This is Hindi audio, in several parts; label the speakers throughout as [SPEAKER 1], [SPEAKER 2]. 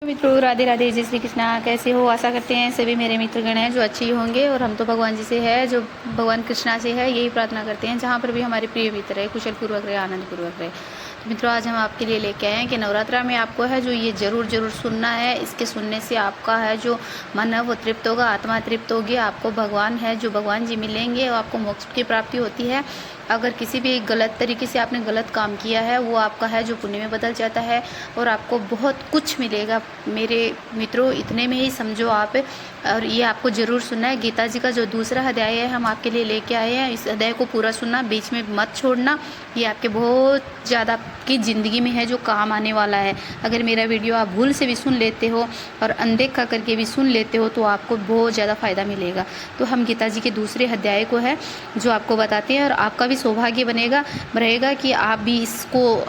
[SPEAKER 1] मित्रों राधे राधे, जय श्री कृष्णा। कैसे हो? आशा करते हैं सभी मेरे मित्रगण हैं जो अच्छे ही होंगे। और हम तो भगवान जी से है, जो भगवान कृष्णा से है, यही प्रार्थना करते हैं जहाँ पर भी हमारे प्रिय मित्र है कुशल पूर्वक रहे, आनंद पूर्वक रहे। तो मित्रों आज हम आपके लिए लेके आए हैं कि नवरात्रा में आपको है जो ये जरूर सुनना है। इसके सुनने से आपका है जो मन है वो तृप्त होगा, आत्मा तृप्त होगी। आपको भगवान है जो भगवान जी मिलेंगे और आपको मोक्ष की प्राप्ति होती है। अगर किसी भी गलत तरीके से आपने गलत काम किया है वो आपका है जो पुण्य में बदल जाता है और आपको बहुत कुछ मिलेगा मेरे मित्रों। इतने में ही समझो आप। और ये आपको ज़रूर सुनना है। गीता जी का जो दूसरा अध्याय है हम आपके लिए लेके आए हैं। इस अध्याय को पूरा सुनना, बीच में मत छोड़ना। ये आपके बहुत ज़्यादा की ज़िंदगी में है जो काम आने वाला है। अगर मेरा वीडियो आप भूल से भी सुन लेते हो और अनदेखा करके भी सुन लेते हो तो आपको बहुत ज़्यादा फ़ायदा मिलेगा। तो हम गीता जी के दूसरे अध्याय को है जो आपको बताते हैं और आपका भी सौभाग्य बनेगा रहेगा कि आप भी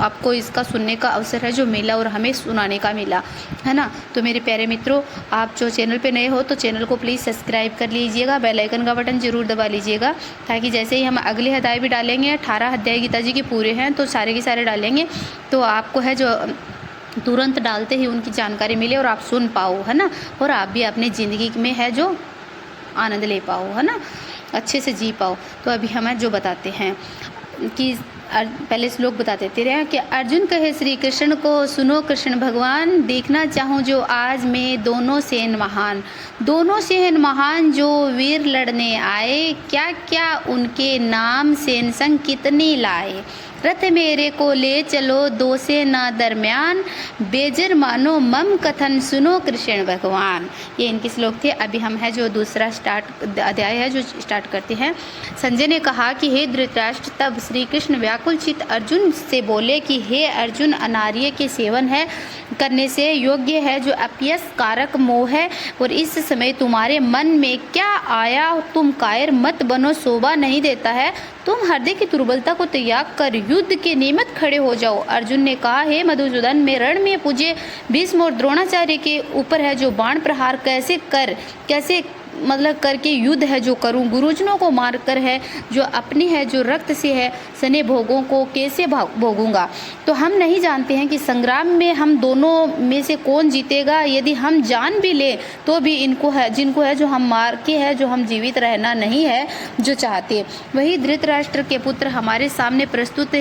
[SPEAKER 1] आपको इसका सुनने का अवसर है जो मिला और हमें सुनाने का मिला है ना। तो मेरे प्यारे मित्रों, आप जो चैनल पे नए हो तो चैनल को प्लीज़ सब्सक्राइब कर लीजिएगा, बेल आइकन का बटन जरूर दबा लीजिएगा, ताकि जैसे ही हम अगले अध्याय भी डालेंगे, 18 अध्याय गीता जी के पूरे हैं तो सारे के सारे डालेंगे, तो आपको है जो तुरंत डालते ही उनकी जानकारी मिले और आप सुन पाओ है ना। और आप भी अपनी ज़िंदगी में है जो आनंद ले पाओ है ना, अच्छे से जी पाओ। तो अभी हमें जो बताते हैं कि पहले श्लोक बता देते रहे कि अर्जुन कहे श्री कृष्ण को, सुनो कृष्ण भगवान, देखना चाहूँ जो आज में दोनों सेन महान जो वीर लड़ने आए, क्या क्या उनके नाम सेन संग कितने लाए। रथ मेरे को ले चलो दो सेना दरमियान, बेजर मानो मम कथन सुनो कृष्ण भगवान। ये इनके श्लोक थे। अभी हम है जो दूसरा अध्याय है जो स्टार्ट करते हैं। संजय ने कहा कि हे धृतराष्ट्र, तब श्री कृष्ण व्याकुल चित अर्जुन से बोले कि हे अर्जुन, अनार्य के सेवन है करने से योग्य है जो अपयस कारक मोह है, और इस समय तुम्हारे मन में क्या आया? तुम कायर मत बनो, शोभा नहीं देता है। तुम हृदय की दुर्बलता को त्याग कर युद्ध के निमित्त खड़े हो जाओ। अर्जुन ने कहा, हे मधुसूदन, मैं रण में पूजे भीष्म और द्रोणाचार्य के ऊपर है जो बाण प्रहार कैसे करके युद्ध है जो करूं, गुरुजनों को मारकर है जो अपने है जो रक्त से है सने भोगों को कैसे भोगूंगा। तो हम नहीं जानते हैं कि संग्राम में हम दोनों में से कौन जीतेगा। यदि हम जान भी ले तो भी जिनको है जो हम मार के है जो हम जीवित रहना नहीं है जो चाहते। वही धृतराष्ट्र के पुत्र हमारे सामने प्रस्तुत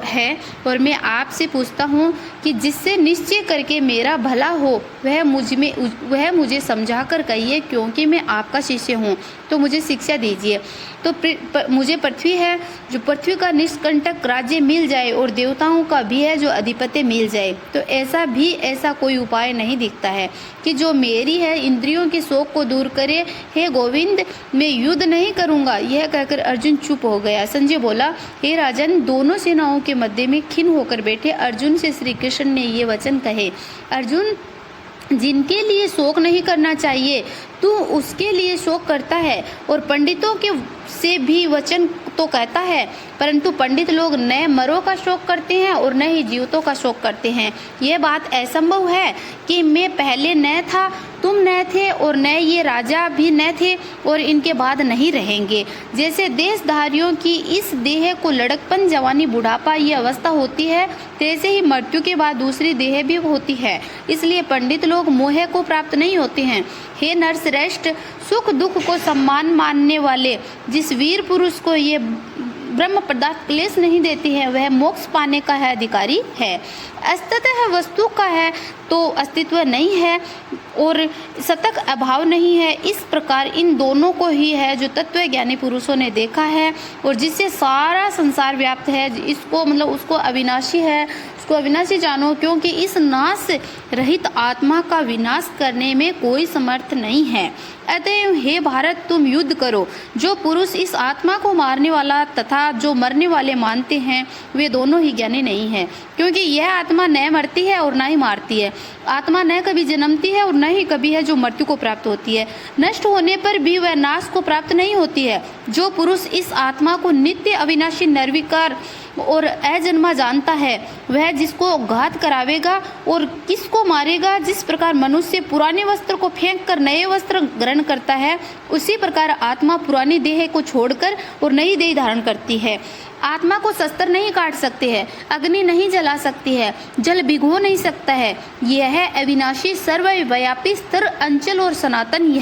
[SPEAKER 1] है और मैं आपसे पूछता हूँ कि जिससे निश्चय करके मेरा भला हो वह मुझे समझा कर कहिए, क्योंकि मैं आपका शिष्य हूँ। तो मुझे शिक्षा दीजिए। तो मुझे पृथ्वी का निष्कंटक राज्य मिल जाए और देवताओं का भी है जो अधिपत्य मिल जाए। तो ऐसा कोई उपाय नहीं दिखता है कि जो मेरी है इंद्रियों के शोक को दूर करे। हे गोविंद, मैं युद्ध नहीं करूँगा। यह कहकर अर्जुन चुप हो गया। संजय बोला, हे राजन, दोनों सेनाओं के मध्य में खिन्न होकर बैठे अर्जुन से श्री कृष्ण ने ये वचन कहे, अर्जुन, जिनके लिए शोक नहीं करना चाहिए तू उसके लिए शोक करता है, और पंडितों के से भी वचन तो कहता है, परंतु पंडित लोग न मरों का शोक करते हैं और न ही जीवितों का शोक करते हैं। यह बात असंभव है कि मैं पहले न था, तुम न थे, और न ये राजा भी न थे और इनके बाद नहीं रहेंगे। जैसे देशधारियों की इस देह को लड़कपन, जवानी, बुढ़ापा ये अवस्था होती है, तैसे ही मृत्यु के बाद दूसरी देह भी होती है। इसलिए पंडित लोग मोह को प्राप्त नहीं होते हैं। हे नरश्रेष्ठ, सुख दुख को सम्मान मानने वाले जिस वीर पुरुष को ये ब्रह्म पदार्थ क्लेश नहीं देती है वह मोक्ष पाने का है अधिकारी है। असतः वस्तु का है तो अस्तित्व नहीं है और सतत अभाव नहीं है। इस प्रकार इन दोनों को ही है जो तत्व ज्ञानी पुरुषों ने देखा है और जिससे सारा संसार व्याप्त है। इसको उसको अविनाशी है, उसको अविनाशी जानो, क्योंकि इस नाश रहित आत्मा का विनाश करने में कोई समर्थ नहीं है। अतएव हे भारत, तुम युद्ध करो। जो पुरुष इस आत्मा को मारने वाला तथा जो मरने वाले मानते हैं वे दोनों ही ज्ञानी नहीं है, क्योंकि यह आत्मा न मरती है और न ही मारती है। आत्मा न कभी जन्मती है और न ही कभी है जो मृत्यु को प्राप्त होती है। नष्ट होने पर भी वह नाश को प्राप्त नहीं होती है। जो पुरुष इस आत्मा को नित्य अविनाशी निर्विकार और अजन्मा जानता है वह जिसको घात करावेगा और किसको मारेगा। जिस प्रकार मनुष्य पुराने वस्त्र को फेंक कर नए वस्त्र ग्रहण करता है, उसी प्रकार आत्मा पुरानी देह को छोड़कर और नई देह धारण करती है। आत्मा को शस्त्र नहीं काट सकते हैं, अग्नि नहीं जला सकती है, जल भिगो नहीं सकता है। यह है अविनाशी, सर्वव्यापी, स्थिर, अंचल और सनातन।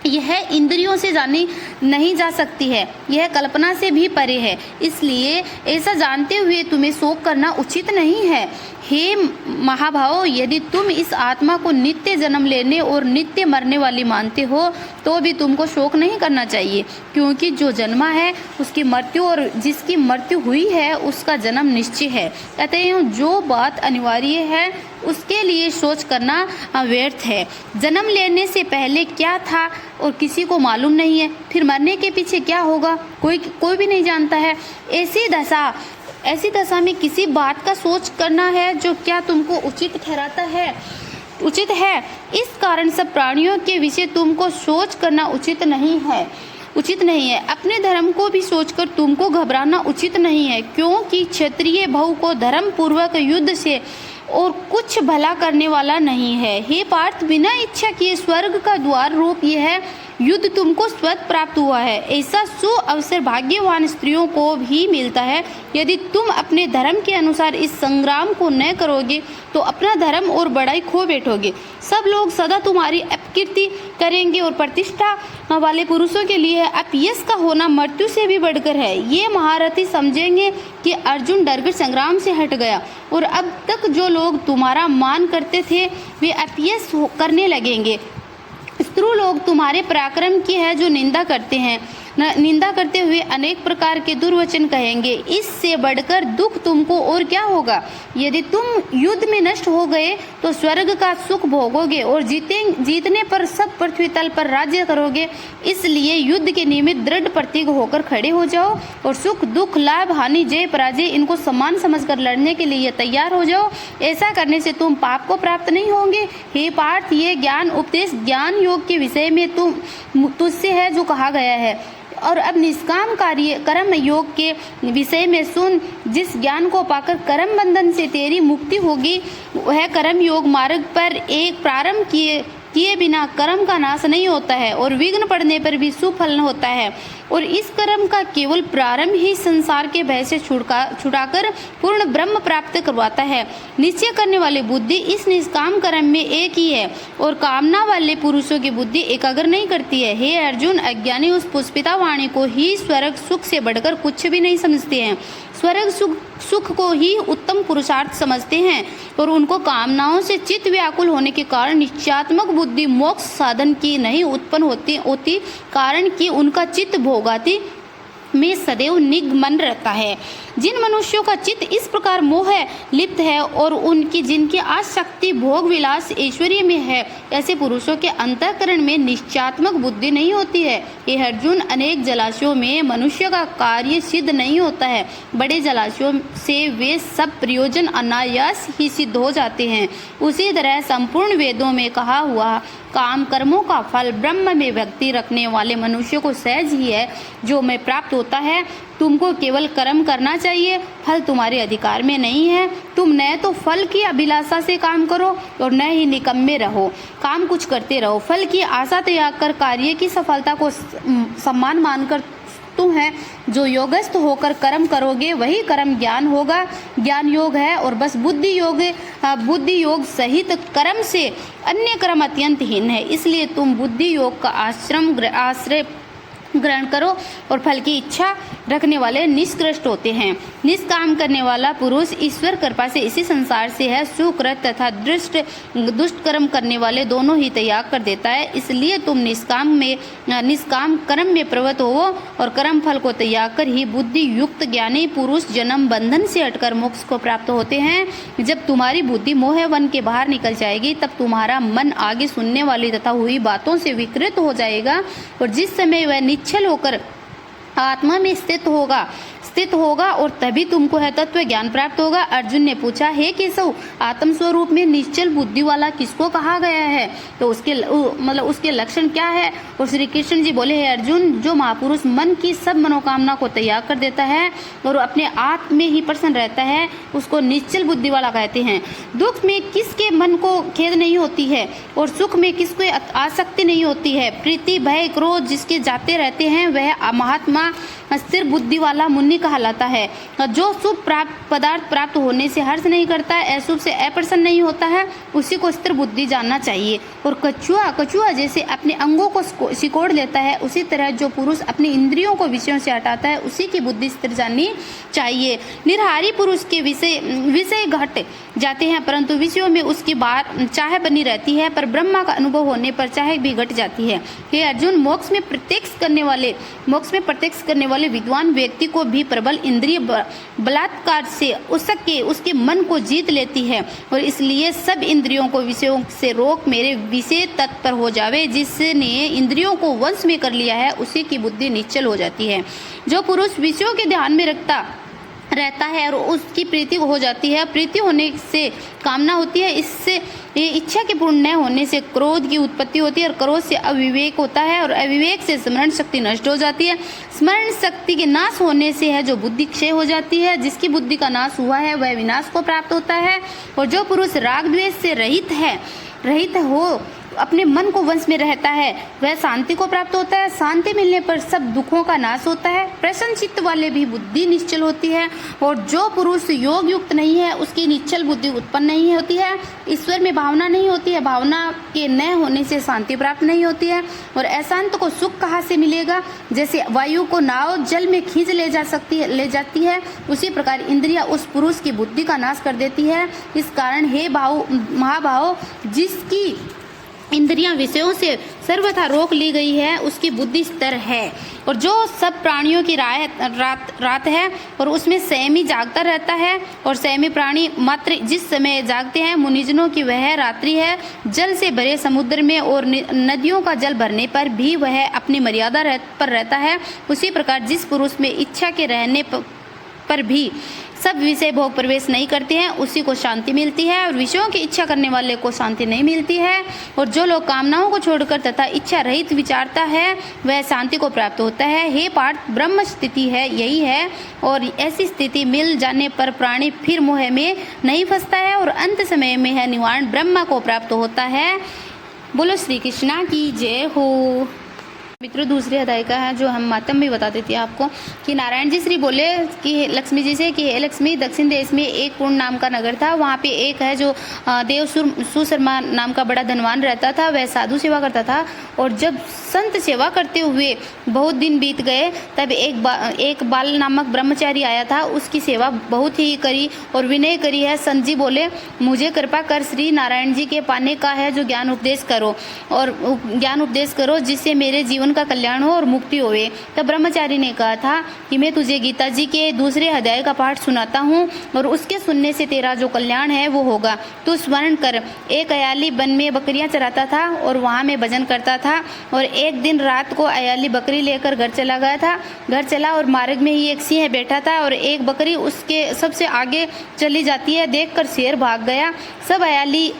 [SPEAKER 1] यह इंद्रियों से जानी नहीं जा सकती है, यह कल्पना से भी परे है। इसलिए ऐसा जानते हुए तुम्हें शोक करना उचित नहीं है। हे महाभाव, यदि तुम इस आत्मा को नित्य जन्म लेने और नित्य मरने वाली मानते हो तो भी तुमको शोक नहीं करना चाहिए, क्योंकि जो जन्मा है उसकी मृत्यु और जिसकी मृत्यु हुई है उसका जन्म निश्चय है। अतएव जो बात अनिवार्य है उसके लिए सोच करना व्यर्थ है। जन्म लेने से पहले क्या था और किसी को मालूम नहीं है, फिर मरने के पीछे क्या होगा कोई भी नहीं जानता है। ऐसी दशा में किसी बात का सोच करना है जो क्या तुमको उचित है। इस कारण सब प्राणियों के विषय तुमको सोच करना उचित नहीं है। अपने धर्म को भी सोचकर तुमको घबराना उचित नहीं है, क्योंकि क्षत्रिय बहु को धर्म पूर्वक युद्ध से और कुछ भला करने वाला नहीं है। हे पार्थ, बिना इच्छा किए स्वर्ग का द्वार रूप यह युद्ध तुमको स्वतः प्राप्त हुआ है। ऐसा सुअवसर भाग्यवान स्त्रियों को भी मिलता है। यदि तुम अपने धर्म के अनुसार इस संग्राम को न करोगे तो अपना धर्म और बड़ाई खो बैठोगे। सब लोग सदा तुम्हारी अपकीर्ति करेंगे और प्रतिष्ठा वाले पुरुषों के लिए अपयश का होना मृत्यु से भी बढ़कर है। ये महारथी समझेंगे कि अर्जुन डरकर संग्राम से हट गया और अब तक जो लोग तुम्हारा मान करते थे वे अपयश करने लगेंगे। शत्रु लोग तुम्हारे पराक्रम की है जो निंदा करते हुए अनेक प्रकार के दुर्वचन कहेंगे। इससे बढ़कर दुख तुमको और क्या होगा। यदि तुम युद्ध में नष्ट हो गए तो स्वर्ग का सुख भोगोगे और जीतने पर सब पृथ्वी तल पर राज्य करोगे। इसलिए युद्ध के निमित्त दृढ़ प्रतिज्ञ होकर खड़े हो जाओ और सुख दुख, लाभ हानि, जय पराजय इनको समान समझकर लड़ने के लिए तैयार हो जाओ। ऐसा करने से तुम पाप को प्राप्त नहीं होंगे। हे पार्थ, ये ज्ञान उपदेश ज्ञान योग के विषय में तुझसे है जो कहा गया है। और अब निष्काम कार्य कर्म योग के विषय में सुन। जिस ज्ञान को पाकर कर्म बंधन से तेरी मुक्ति होगी, वह कर्म योग मार्ग पर एक प्रारंभ किए बिना कर्म का नाश नहीं होता है और विघ्न पड़ने पर भी सुफल होता है। और इस कर्म का केवल प्रारंभ ही संसार के भय से छुड़ाकर पूर्ण ब्रह्म प्राप्त करवाता है। निश्चय करने वाली बुद्धि इस निष्काम कर्म में एक ही है और कामना वाले पुरुषों की बुद्धि एकाग्र नहीं करती है। हे अर्जुन, अज्ञानी उस पुष्पिता वाणी को ही स्वर्ग सुख से बढ़कर कुछ भी नहीं समझते हैं। स्वर्ग सुख को ही उत्तम पुरुषार्थ समझते हैं और उनको कामनाओं से चित्त व्याकुल होने के कारण निश्चयात्मक बुद्धि मोक्ष साधन की नहीं उत्पन्न होती कारण कि उनका चित्त भोगाती में सदैव निगमन रहता है। जिन मनुष्यों का चित्त इस प्रकार मोह लिप्त है और जिनकी आसक्ति भोग विलास ऐश्वर्य में है, ऐसे पुरुषों के अंतःकरण में निश्चयात्मक बुद्धि नहीं होती है। ये अर्जुन, अनेक जलाशयों में मनुष्य का कार्य सिद्ध नहीं होता है। बड़े जलाशयों से वे सब प्रयोजन अनायास ही सिद्ध हो जाते हैं। उसी तरह संपूर्ण वेदों में कहा हुआ काम कर्मों का फल ब्रह्म में भक्ति रखने वाले मनुष्य को सहज ही है जो मैं प्राप्त होता है। तुमको केवल कर्म करना चाहिए, फल तुम्हारे अधिकार में नहीं है। तुम न तो फल की अभिलाषा से काम करो और न ही निकम्मे रहो। काम कुछ करते रहो, फल की आशा त्याग कर कार्य की सफलता को सम्मान मानकर तुम है जो योगस्थ होकर कर्म करोगे वही कर्म ज्ञान होगा। ज्ञान योग है और बस बुद्धि योग सहित कर्म से अन्य कर्म अत्यंत हीन है। इसलिए तुम बुद्धि योग का आश्रय ग्रहण करो और फल की इच्छा रखने वाले निष्कृष्ट होते हैं। निष्काम करने वाला पुरुष ईश्वर कृपा से इसी संसार से है सुकृत तथा दुष्ट कर्म करने वाले दोनों ही त्याग कर देता है। इसलिए तुम निष्काम कर्म में प्रवृत्त हो और कर्म फल को त्याग कर ही बुद्धि युक्त ज्ञानी पुरुष जन्म बंधन से हटकर मोक्ष को प्राप्त होते हैं। जब तुम्हारी बुद्धि मोह वन के बाहर निकल जाएगी तब तुम्हारा मन आगे सुनने वाली तथा हुई बातों से विकृत हो जाएगा और जिस समय वह निश्चल होकर आत्मा में स्थित स्थित होगा और तभी तुमको है तत्व ज्ञान प्राप्त होगा। अर्जुन ने पूछा, हे केशव, आत्म स्वरूप में निश्चल बुद्धि वाला किसको कहा गया है? तो उसके लक्षण क्या है? और श्री कृष्ण जी बोले, हे अर्जुन, जो महापुरुष मन की सब मनोकामना को त्याग कर देता है और अपने आत्म में ही प्रसन्न रहता है, उसको निश्चल बुद्धि वाला कहते हैं। दुख में किसके मन को खेद नहीं होती है और सुख में किसको आसक्ति नहीं होती है। प्रीति, भय, क्रोध जिसके जाते रहते हैं वह महात्मा स्थिर बुद्धि वाला मुनि कहलाता है। जो शुभ पदार्थ प्राप्त होने से हर्ष नहीं करता है, अशुभ से अप्रसन्न नहीं होता है, उसी को स्थिर बुद्धि जानना चाहिए। और कछुआ जैसे अपने अंगों को सिकोड़ लेता है, उसी तरह जो पुरुष अपनी इंद्रियों को विषयों से हटाता है, उसी की बुद्धि स्थिर जाननी चाहिए। निर्हारी पुरुष के विषय घट जाते हैं, परंतु विषयों में उसकी चाह बनी रहती है, पर ब्रह्मा का अनुभव होने पर चाह भी घट जाती है। हे अर्जुन, मोक्ष में प्रत्यक्ष करने वाले विद्वान व्यक्ति को भी प्रबल इंद्रिय बलात्कार से उसके मन को जीत लेती है, और इसलिए सब इंद्रियों को विषयों से रोक मेरे विषय तत्पर हो जावे। जिसने इंद्रियों को वश में कर लिया है, उसी की बुद्धि निश्चल हो जाती है। जो पुरुष विषयों के ध्यान में रहता है और उसकी प्रीति हो जाती है, प्रीति होने से कामना होती है, इससे इच्छा के पूर्ण न होने से क्रोध की उत्पत्ति होती है, और क्रोध से अविवेक होता है, और अविवेक से स्मरण शक्ति नष्ट हो जाती है। स्मरण शक्ति के नाश होने से है जो बुद्धि क्षय हो जाती है। जिसकी बुद्धि का नाश हुआ है वह विनाश को प्राप्त होता है। और जो पुरुष राग द्वेष से रहित हो, अपने मन को वश में रहता है, वह शांति को प्राप्त होता है। शांति मिलने पर सब दुखों का नाश होता है। प्रसन्न चित्त वाले भी बुद्धि निश्चल होती है। और जो पुरुष योग युक्त नहीं है, उसकी निश्चल बुद्धि उत्पन्न नहीं होती है। ईश्वर में भावना नहीं होती है, भावना के न होने से शांति प्राप्त नहीं होती है। और अशांत को सुख कहाँ से मिलेगा? जैसे वायु को नाव जल में खींच ले जाती है, उसी प्रकार इंद्रियां उस पुरुष की बुद्धि का नाश कर देती है। इस कारण हे महाभाव, जिसकी इंद्रियां विषयों से सर्वथा रोक ली गई है, उसकी बुद्धि स्थिर है। और जो सब प्राणियों की रात है और उसमें संयमी जागता रहता है, और संयमी प्राणी मात्र जिस समय जागते हैं, मुनिजनों की वह रात्रि है। जल से भरे समुद्र में और नदियों का जल भरने पर भी वह अपनी मर्यादा पर रहता है। उसी प्रकार जिस पुरुष में इच्छा के रहने पर भी सब विषय भोग प्रवेश नहीं करते हैं, उसी को शांति मिलती है, और विषयों की इच्छा करने वाले को शांति नहीं मिलती है। और जो लोग कामनाओं को छोड़कर तथा इच्छा रहित विचारता है, वह शांति को प्राप्त होता है। हे पार्थ, ब्रह्म स्थिति है यही है, और ऐसी स्थिति मिल जाने पर प्राणी फिर मोह में नहीं फंसता है, और अंत समय में है निवारण ब्रह्मा को प्राप्त होता है। बोलो श्री कृष्णा की जय हो। मित्रों, दूसरे अध्याय का है जो हम मातम भी बता देती है आपको कि नारायण जी श्री बोले कि लक्ष्मी जी से कि हे लक्ष्मी, दक्षिण देश में एक पूर्ण नाम का नगर था। वहाँ पे एक है जो देव सुशर्मा नाम का बड़ा धनवान रहता था। वह साधु सेवा करता था, और जब संत सेवा करते हुए बहुत दिन बीत गए, तब एक बाल नामक ब्रह्मचारी आया था। उसकी सेवा बहुत ही करी और विनय करी है। संत जी बोले, मुझे कृपा कर श्री नारायण जी के पाने का है, जो ज्ञान उपदेश करो जिससे मेरे जीवन का कल्याण हो और मुक्ति होवे। तब ब्रह्मचारी ने कहा था कि मैं तुझे गीता जी के दूसरे अध्याय का पाठ सुनाता हूँ, और उसके सुनने से तेरा जो कल्याण है वो होगा। तू स्मरण कर, एक अयाली वन में बकरियां चराता था, और वहाँ में भजन करता था। और एक दिन रात को अयाली बकरी लेकर घर चला और मार्ग में ही एक सिंह बैठा था, और एक बकरी उसके सबसे आगे चली जाती है। देखकर शेर भाग गया। सब अयाली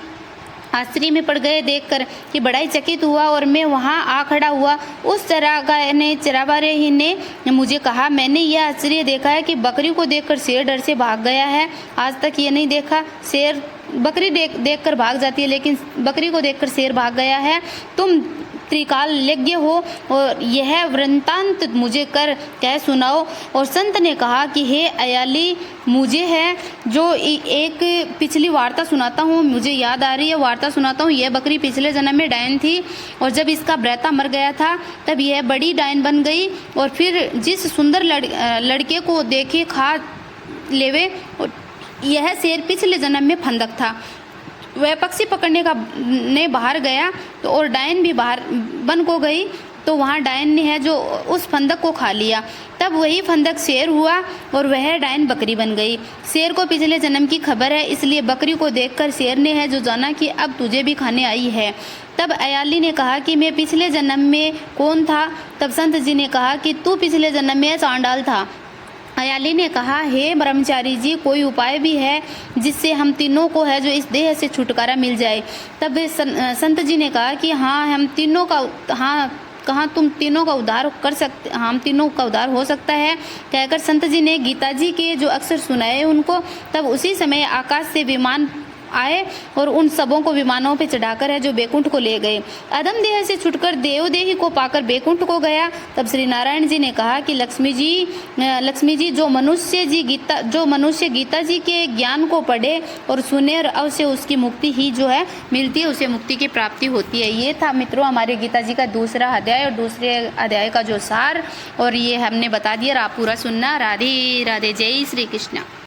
[SPEAKER 1] आश्चर्य में पड़ गए देखकर कि बड़ा ही चकित हुआ, और मैं वहाँ आ खड़ा हुआ। उस चरागाही ने मुझे कहा, मैंने यह आश्चर्य देखा है कि बकरी को देखकर शेर डर से भाग गया है। आज तक ये नहीं देखा। शेर बकरी देखकर भाग जाती है, लेकिन बकरी को देखकर शेर भाग गया है। तुम त्रिकालज्ञ हो, और यह वृत्तांत मुझे कह सुनाओ। और संत ने कहा कि हे अयाली, मुझे है जो एक पिछली वार्ता सुनाता हूँ, मुझे याद आ रही है, वार्ता सुनाता हूँ। यह बकरी पिछले जन्म में डायन थी, और जब इसका भ्राता मर गया था, तब यह बड़ी डायन बन गई, और फिर जिस सुंदर लड़के को देखे खा लेवे। यह शेर पिछले जन्म में फंदक था। वह पक्षी पकड़ने ने बाहर गया, तो और डायन भी बाहर बन को गई, तो वहाँ डायन ने है जो उस फंदक को खा लिया। तब वही फंदक शेर हुआ, और वह डायन बकरी बन गई। शेर को पिछले जन्म की खबर है, इसलिए बकरी को देखकर शेर ने है जो जाना कि अब तुझे भी खाने आई है। तब अयाली ने कहा कि मैं पिछले जन्म में कौन था? तब संत जी ने कहा कि तू पिछले जन्म में चांडाल था। अयाली ने कहा, हे ब्रह्मचारी जी, कोई उपाय भी है जिससे हम तीनों को है जो इस देह से छुटकारा मिल जाए। तब संत जी ने कहा कि हाँ, हम तीनों का कहाँ तुम तीनों का उद्धार कर सकते, हम तीनों का उद्धार हो सकता है। कहकर संत जी ने गीता जी के जो अक्षर सुनाए उनको। तब उसी समय आकाश से विमान आए और उन सबों को विमानों पे चढ़ाकर है जो बैकुंठ को ले गए। अधम देह से छुटकर देवदेही को पाकर बैकुंठ को गया। तब श्री नारायण जी ने कहा कि लक्ष्मी जी जो मनुष्य गीता जी के ज्ञान को पढ़े और सुने और अवश्य उसकी मुक्ति ही जो है मिलती है, उसे मुक्ति की प्राप्ति होती है। ये था मित्रों हमारे गीता जी का दूसरा अध्याय और दूसरे अध्याय का जो सार, और ये हमने बता दिया। आप पूरा सुनना। राधे राधे, जय श्री कृष्ण।